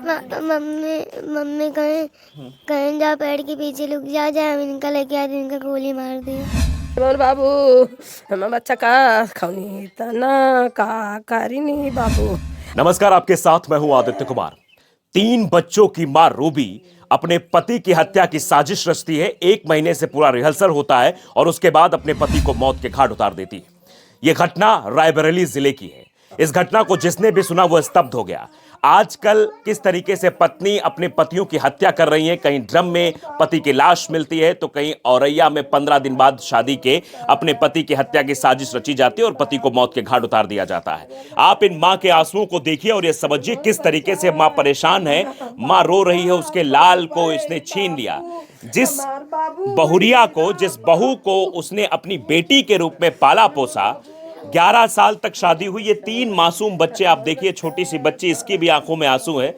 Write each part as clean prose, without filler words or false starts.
Mummy mummy कहीं कहीं जा, पेड़ के पीछे लुक जा हम इनका लेके आते, इनका गोली मार दिया। बोल बाबू हम बच्चा का खौनी तना का करीनी बाबू। नमस्कार, आपके साथ मैं हूं आदित्य कुमार। 3 बच्चों की मां रूबी अपने पति की हत्या की साजिश रचती है। 1 महीने से पूरा रिहर्सल होता है और उसके बाद अपने पति को मौत के घाट उतार देती है। यह घटना रायबरेली जिले की है। इस घटना को जिसने भी सुना वो स्तब्ध हो गया। आजकल किस तरीके से पत्नी अपने पतियों की हत्या कर रही है, कहीं ड्रम में पति की लाश मिलती है तो कहीं औरैया में 15 दिन बाद शादी के अपने पति की हत्या की साजिश रची जाती है और पति को मौत के घाट उतार दिया जाता है। आप इन मां के आंसुओं को देखिए और ये समझिए किस तरीके से मां परेशान है। मां रो रही है, उसके लाल को इसने छीन लिया। जिस बहुरिया को, जिस बहू को उसने अपनी बेटी के रूप में पाला पोसा, 11 साल तक शादी हुई, ये 3 मासूम बच्चे आप देखिए, छोटी सी बच्ची, इसकी भी आंखों में आंसू है।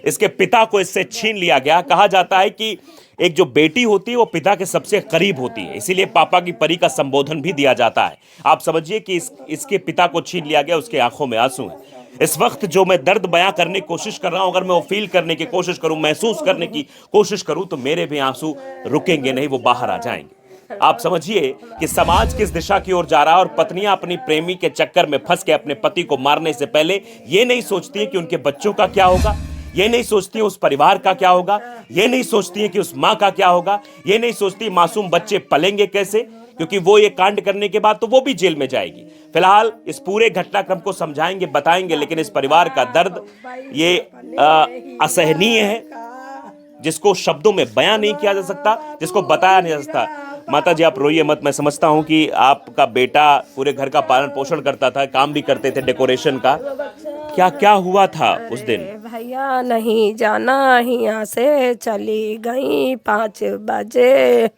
इसके पिता को इससे छीन लिया गया। कहा जाता है कि एक जो बेटी होती है वो पिता के सबसे करीब होती है, इसीलिए पापा की परी का संबोधन भी दिया जाता है। आप समझिए कि इसके पिता को छीन लिया गया, उसके आंखों में आंसू हैं। इस वक्त जो मैं दर्द बयां करने की कोशिश कर रहा हूं, अगर मैं वो फील करने की कोशिश करूं, महसूस करने की कोशिश करूं, तो मेरे भी आंसू रुकेंगे नहीं, वो बाहर आ जाएंगे। आप समझिए कि समाज किस दिशा की ओर जा रहा है और पत्नियां अपनी प्रेमी के चक्कर में फंस के अपने पति को मारने से पहले ये नहीं सोचती है कि उनके बच्चों का क्या होगा, ये नहीं सोचती है उस परिवार का क्या होगा, ये नहीं सोचती है कि उस मां का क्या होगा, ये नहीं सोचती मासूम बच्चे पलेंगे कैसे, क्योंकि वो ये कांड करने के बाद तो वो भी जेल में जाएगी। फिलहाल इस पूरे घटनाक्रम को समझाएंगे, बताएंगे, लेकिन इस परिवार का दर्द ये असहनीय है, जिसको शब्दों में बयां नहीं किया जा सकता, जिसको बताया नहीं जा सकता। माता जी आप रोइए मत, मैं समझता हूं कि आपका बेटा पूरे घर का पालन पोषण करता था, काम भी करते थे डेकोरेशन का। क्या क्या हुआ था उस दिन? भैया नहीं जाना, यहाँ से चली गई 5 बजे।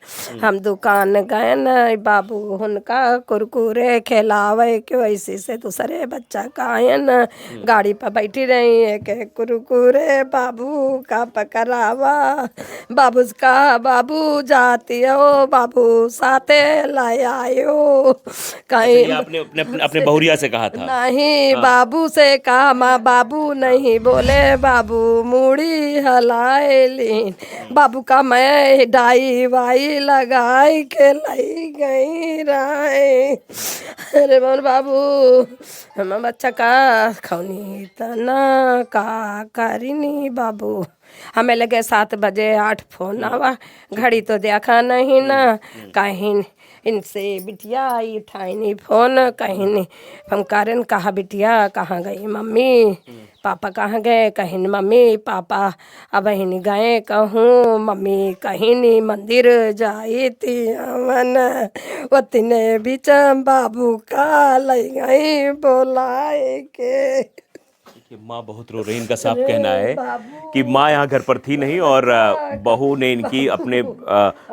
हम दुकान गए न, बाबू उनका कुरकुरे खिलावे के वैसे से दूसरे बच्चा का आयन गाड़ी पर बैठी रही है के कुरकुरे बाबू का पकड़ावा। बाबू का बाबू जाती हो, बाबू साथे लाए आयो कहीं। आपने अपने बहुरिया से कहा था? नहीं, बाबू से कहा, माँ बाबू नहीं बोले, बाबू मूड़ी हलाए लीन। बाबू का मैं डाई वाई लगाई के लाई गई राय। अरे बोल बाबू हम बच्चा का खौनी तना का करीनी बाबू। हमें लगे 7 बजे 8 फोन आवा, घड़ी तो देखा नहीं ना, कहीं इनसे बिटिया आई उठाई नहीं फोन, कहीं नहीं। हम कारण कहा बिटिया कहाँ गई मम्मी, पापा कहाँ गए, कहीं नहीं मम्मी पापा अब नहीं गए, कहूँ मम्मी कहीं नहीं मंदिर जाई थी अमन, उतने बीच बाबू का ले गई बोलाए के। माँ बहुत रो रही, इनका साफ कहना है कि माँ यहाँ घर पर थी नहीं और बहू ने इनकी अपने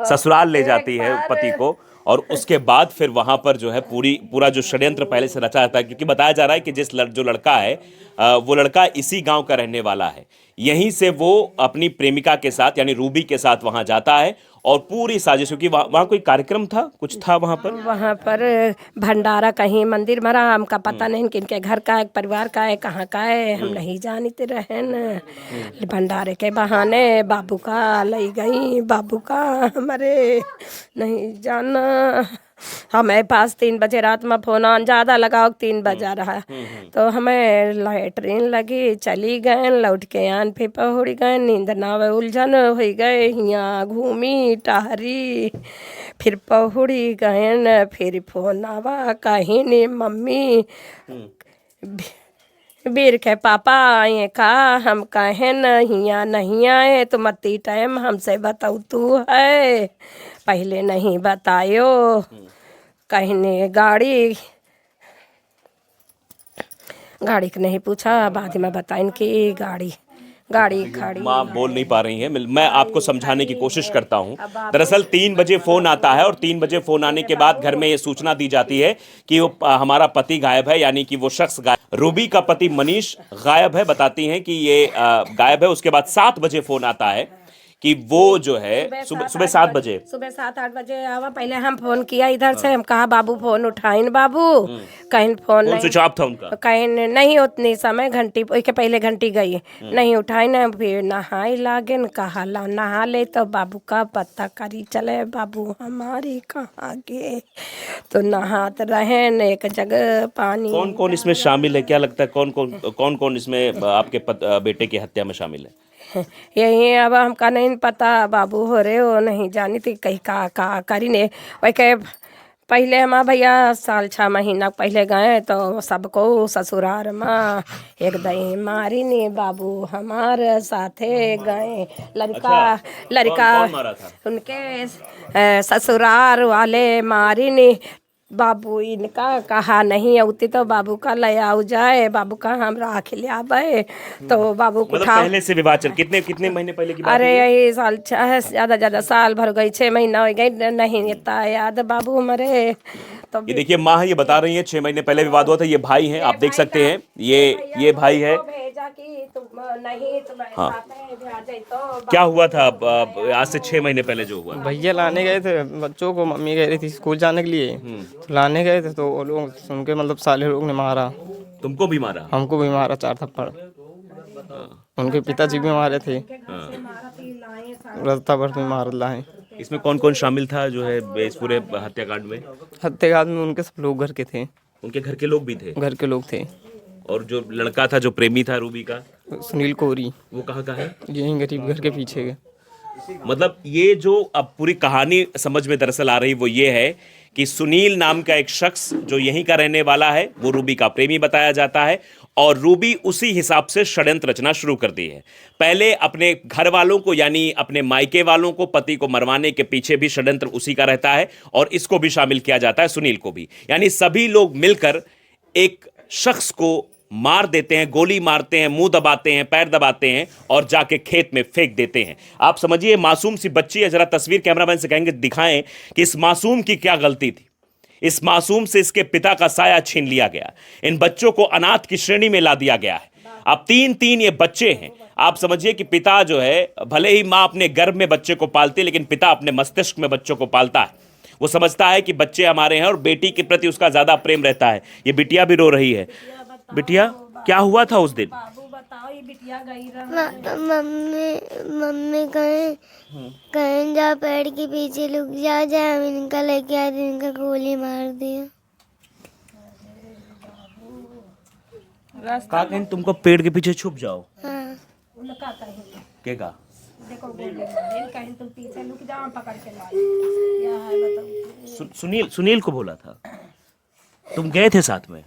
ससुराल ले जाती है पति को, और उसके बाद फिर वहां पर जो है पूरा जो षड्यंत्र पहले से रचा जाता है, क्योंकि बताया जा रहा है कि जो लड़का है वो लड़का इसी गांव का रहने वाला है। यहीं से वो अपनी प्रेमिका के साथ यानी रूबी के साथ वहां जाता है और पूरी साजिश, क्योंकि वहां कोई कार्यक्रम था, कुछ था वहां पर भंडारा कहीं मंदिर मरा, हमका पता नहीं किनके घर का है, परिवार का है, कहाँ का है, हम नहीं जानते रहे न। भंडारे के बहाने बाबू का ले गई, बाबू का हमारे नहीं जाना। हमें पास 3 बजे रात में फोन आन ज़्यादा लगाओ, 3 बजा रहा, तो हमें लैटरीन लगी, चली गए, लौट के आन फिर पहुड़ गए, नींद ना उलझन हो गए, यहाँ घूमी टहरी फिर पहुड़ी गए न, फिर फोन आवा कहीं नहीं मम्मी बीर के पापा आए का, हम कहें न नहीं आए तो मती टाइम हमसे बताऊ तू है, पहले नहीं बतायो, कहने गाड़ी को नहीं पूछा, बाद में बताइन कि गाड़ी खड़ी। माँ बोल नहीं पा रही हैं, मैं आपको समझाने की कोशिश करता हूं। दरअसल 3 बजे फोन आता है और 3 बजे फोन आने के बाद घर में ये सूचना दी जाती है कि वो हमारा पति गायब है, यानी कि वो शख्स गायब, रूबी का पति मनीष गायब है। बताती हैं कि ये गायब है। उसके बाद 7 बजे फोन आता है कि वो जो है सुबह 7 बजे सुबह 7-8 बजे आवा। पहले हम फोन किया इधर से, हम कहा बाबू फोन उठाइन बाबू, कहीं फोन नहीं, स्विच ऑफ था उनका, कहीं नहीं उतनी समय घंटी के पहले घंटी गई, नहीं उठाई ना। फिर नहाई लागे न, कहा ला नहा ले तो बाबू का पता करी चले बाबू हमारी कहाँ गे। तो नहात रहे न एक जगह पानी। कौन कौन इसमें शामिल है, क्या लगता है कौन कौन इसमें आपके बेटे की हत्या में शामिल है? यही अब हमका नहीं पता बाबू हो रे, वो नहीं जानी थी कहीं का करी ने। वही के पहले हमारा भैया 6 महीना पहले गए तो सबको ससुराल में एक दही मारी ने बाबू हमारे साथे गए। लड़का कौन मारा था? उनके ससुराल वाले मारी ने बाबू। इनका कहा नहीं औती तो बाबू का ले आओ जाए, बाबू का हम राख ले आवे तो बाबू को मतलब पहले से विवाह चल कितने महीने पहले की बात अरे है? यही साल ज्यादा साल भर गई, 6 महीना हो गई, नहीं इतना याद बाबू मरे। तो ये देखिए माँ है, ये बता रही है 6 महीने पहले विवाद हुआ था। ये भाई हैं, आप देख सकते हैं, ये भाई है। भेजा कि तुम नहीं तुम्हारे साथ में भेजा तो क्या हुआ था आज से 6 महीने पहले जो हुआ? भैया लाने गए थे बच्चों को, मम्मी कह रही थी स्कूल जाने के लिए, तो लाने गए थे तो वो लोग सुन के मतलब साले लोग ने मारा, तुमको भी मारा? हमको भी मारा 4 थप्पड़। उनके पिताजी भी मारे थे, रास्ता भर में मार लाए। इसमें कौन कौन शामिल था जो है इस पूरे हत्याकांड में? हत्याकांड में उनके सब लोग घर के थे, उनके घर के लोग भी थे? घर के लोग थे। और जो लड़का था, जो प्रेमी था रूबी का, सुनील कोहरी, वो कहाँ का है? यहीं गरीब घर के पीछे के। मतलब ये जो अब पूरी कहानी समझ में दरअसल आ रही वो ये है कि सुनील नाम का एक शख्स जो यहीं का रहने वाला है, वो रूबी का प्रेमी बताया जाता है और रूबी उसी हिसाब से षड्यंत्र रचना शुरू कर दी है। पहले अपने घर वालों को यानी अपने मायके वालों को, पति को मरवाने के पीछे भी षड्यंत्र उसी का रहता है और इसको भी शामिल किया जाता है, सुनील को भी। यानी सभी लोग मिलकर एक शख्स को मार देते हैं, गोली मारते हैं, मुंह दबाते हैं, पैर दबाते हैं और जाके खेत में फेंक देते हैं। आप समझिए मासूम सी बच्ची है। जरा तस्वीर कैमरामैन से कहेंगे दिखाएं कि इस मासूम की क्या गलती थी। इस मासूम से इसके पिता का साया छीन लिया गया, इन बच्चों को अनाथ की श्रेणी में ला दिया गया है। अब 3 ये बच्चे हैं। आप समझिए कि पिता जो है, भले ही माँ अपने गर्भ में बच्चे को पालती है, लेकिन पिता अपने मस्तिष्क में बच्चों को पालता है। वो समझता है कि बच्चे हमारे हैं और बेटी के प्रति उसका ज्यादा प्रेम रहता है। ये बिटिया भी रो रही है। बिटिया, क्या हुआ था उस दिन? बाबू बताओ, ये बिटिया गई मम्मी कहीं जा पेड़ के पीछे लुक जा हम इनका लेके आए थे, इनका गोली मार दिया। कहा कहीं तुमको पेड़ के पीछे छुप जाओ। हाँ। के का? देखो गोली मारी, कहीं तुम पीछे लुक जाओ, पकड़ के लाई। क्या है बताओ? सुनील को बोला था, तुम गए थे साथ में?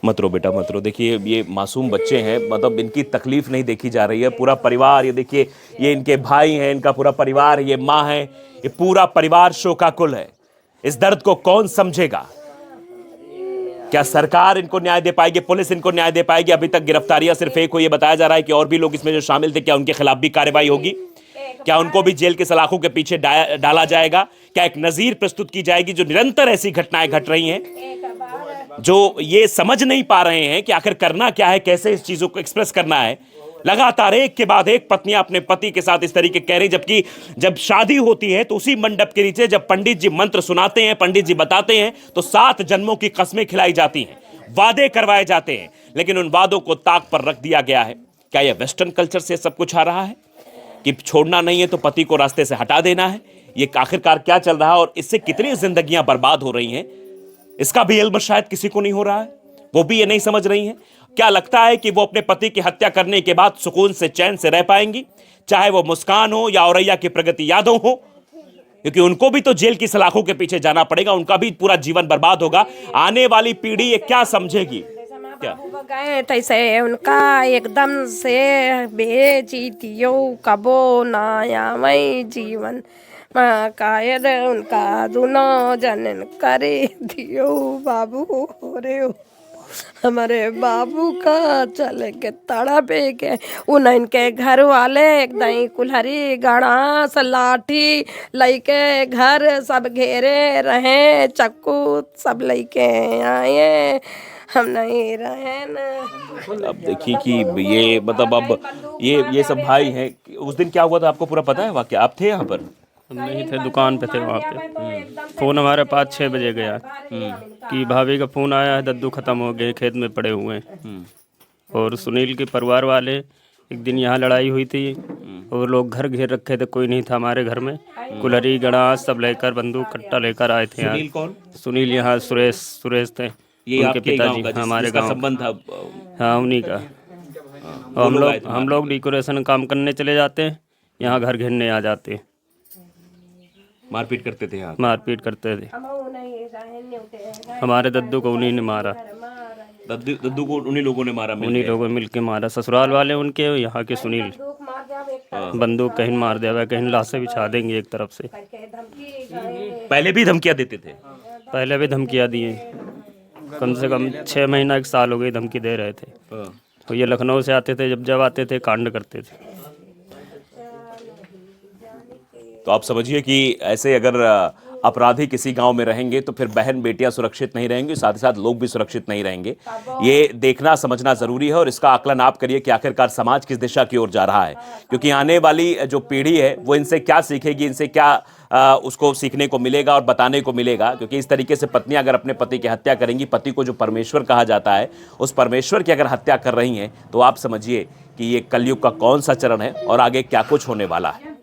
मत रो बेटा, मत रो। देखिए ये मासूम बच्चे हैं, मतलब इनकी तकलीफ नहीं देखी जा रही है। पूरा परिवार, ये देखिए, ये इनके भाई हैं, इनका पूरा परिवार, ये माँ है, ये पूरा परिवार शोकाकुल है। इस दर्द को कौन समझेगा? क्या सरकार इनको न्याय दे पाएगी? पुलिस इनको न्याय दे पाएगी? अभी तक गिरफ्तारियां सिर्फ एक हुई, ये बताया जा रहा है कि और भी लोग इसमें जो शामिल थे, क्या उनके खिलाफ भी कार्रवाई होगी? क्या उनको भी जेल के सलाखों के पीछे डाला जाएगा? क्या एक नजीर प्रस्तुत की जाएगी? जो निरंतर ऐसी घटनाएं घट रही हैं, जो ये समझ नहीं पा रहे हैं कि आखिर करना क्या है, कैसे इस चीजों को एक्सप्रेस करना है। लगातार एक के बाद एक पत्नियां अपने पति के साथ इस तरीके कह रही, जबकि जब शादी होती है तो उसी मंडप के नीचे जब पंडित जी मंत्र सुनाते हैं, पंडित जी बताते हैं, तो 7 जन्मों की कस्में खिलाई जाती हैं, वादे करवाए जाते हैं, लेकिन उन वादों को ताक पर रख दिया गया है। क्या यह वेस्टर्न कल्चर से सब कुछ आ रहा है कि छोड़ना नहीं है तो पति को रास्ते से हटा देना है? ये आखिरकार क्या चल रहा है और इससे कितनी जिंदगियां बर्बाद हो रही हैं, इसका भी इल्म शायद किसी को नहीं हो रहा है। वो भी ये नहीं समझ रही हैं। क्या लगता है कि वो अपने पति की हत्या करने के बाद सुकून से, चैन से रह पाएंगी, चाहे वो मुस्कान हो या औरैया की प्रगति यादव हो? क्योंकि उनको भी तो जेल की सलाखों के पीछे जाना पड़ेगा, उनका भी पूरा जीवन बर्बाद होगा। आने वाली पीढ़ी ये क्या समझेगी? क्या गए तैसे उनका एकदम से बेजीतियो कबो नाया मई जीवन कायद उनका दोनों जनन करे दियो बाबू हो रे हो। हमारे बाबू का चले के तड़पे के उन इनके घर वाले एकदम कुल्हरी गणास लाठी लइके घर सब घेरे रहे, चक्कू सब लइके आए। हम नहीं रहे ना। अब देखिए कि ये मतलब अब ये सब भाई हैं। उस दिन क्या हुआ था आपको पूरा पता है वाकया? आप थे यहाँ पर? हम नहीं थे, दुकान पे थे वहाँ पे। फ़ोन हमारे पास 6 बजे गया कि भाभी का फ़ोन आया है, दद्दू ख़त्म हो गए, खेत में पड़े हुए हैं। और सुनील के परिवार वाले एक दिन यहाँ लड़ाई हुई थी और लोग घर घेर रखे थे, कोई नहीं था हमारे घर में। कुल्हड़ी गणास सब लेकर बंदूक कट्टा लेकर आए थे यहाँ। सुनील कौन? सुनील यहाँ सुरेश थे, ये उनके आपके गांव पिताजी, का हमारे जिसका गांव संबंध था? हाँ उन्हीं का। और हम लोग डेकोरेशन काम करने चले जाते हैं, यहाँ घर घेरने आ जाते हैं, मारपीट करते थे यहाँ? मारपीट करते थे। हमारे दद्दू को उन्हीं ने मारा। दद्दू को उन्हीं लोगों ने मारा? उन्हीं लोगों ने मिलके मारा, ससुराल वाले उनके, यहाँ के सुनील। बंदूक कहीं मार दिया, कहीं लाशें बिछा देंगे एक तरफ से। पहले भी धमकियां देते थे? पहले भी धमकियाँ दिए, कम से कम 6 महीना 1 साल हो गई धमकी दे रहे थे। तो ये लखनऊ से आते थे, जब आते थे कांड करते थे। तो आप समझिए कि ऐसे अगर अपराधी किसी गांव में रहेंगे तो फिर बहन बेटियां सुरक्षित नहीं रहेंगी, साथ ही साथ लोग भी सुरक्षित नहीं रहेंगे। ये देखना समझना जरूरी है और इसका आकलन आप करिए कि आखिरकार समाज किस दिशा की ओर जा रहा है, क्योंकि आने वाली जो पीढ़ी है वो इनसे क्या सीखेगी, इनसे क्या उसको सीखने को मिलेगा और बताने को मिलेगा। क्योंकि इस तरीके से पत्नियां अगर अपने पति की हत्या करेंगी, पति को जो परमेश्वर कहा जाता है उस परमेश्वर की अगर हत्या कर रही हैं, तो आप समझिए कि ये कलयुग का कौन सा चरण है और आगे क्या कुछ होने वाला है।